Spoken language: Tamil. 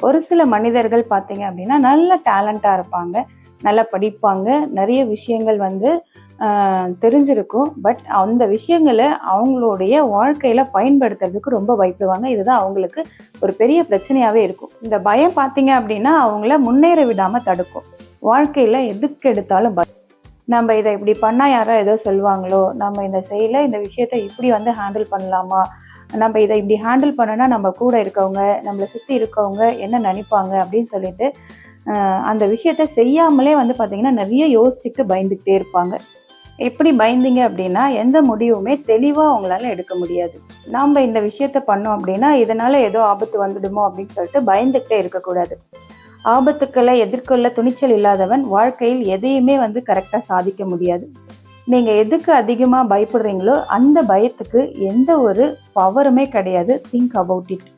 ஒரு சில மனிதர்கள் பார்த்தீங்க அப்படின்னா நல்ல டேலண்ட்டாக இருப்பாங்க, நல்லா படிப்பாங்க, நிறைய விஷயங்கள் தெரிஞ்சிருக்கும். பட் அந்த விஷயங்களை அவங்களுடைய வாழ்க்கையில் பயன்படுத்துறதுக்கு ரொம்ப பயப்படுவாங்க. இதுதான் அவங்களுக்கு ஒரு பெரிய பிரச்சனையாகவே இருக்கும். இந்த பயம் பார்த்தீங்க அப்படின்னா அவங்கள முன்னேற விடாமல் தடுக்கும். வாழ்க்கையில் எதுக்கு எடுத்தாலும் நம்ம இதை இப்படி பண்ணால் யாரோ ஏதோ சொல்லுவாங்களோ, நம்ம இந்த இந்த விஷயத்தை இப்படி ஹேண்டில் பண்ணலாமா, நம்ம இதை இப்படி ஹேண்டில் பண்ணோன்னா நம்ம கூட இருக்கவங்க, நம்மளை சுற்றி இருக்கவங்க என்ன நினைப்பாங்க அப்படின்னு சொல்லிட்டு அந்த விஷயத்த செய்யாமலே பார்த்திங்கன்னா நிறைய யோசிச்சுட்டு பயந்துக்கிட்டே இருப்பாங்க. எப்படி பயந்தீங்க அப்படின்னா எந்த முடிவுமே தெளிவாக அவங்களால எடுக்க முடியாது. நாம் இந்த விஷயத்த பண்ணோம் அப்படின்னா இதனால் ஏதோ ஆபத்து வந்துடுமோ அப்படின்னு சொல்லிட்டு பயந்துக்கிட்டே இருக்கக்கூடாது. ஆபத்துக்களை எதிர்கொள்ள துணிச்சல் இல்லாதவன் வாழ்க்கையில் எதையுமே கரெக்டாக சாதிக்க முடியாது. நீங்கள் எதுக்கு அதிகமாக பயப்படுறீங்களோ அந்த பயத்துக்கு எந்த ஒரு பவருமே கிடையாது. Think about it.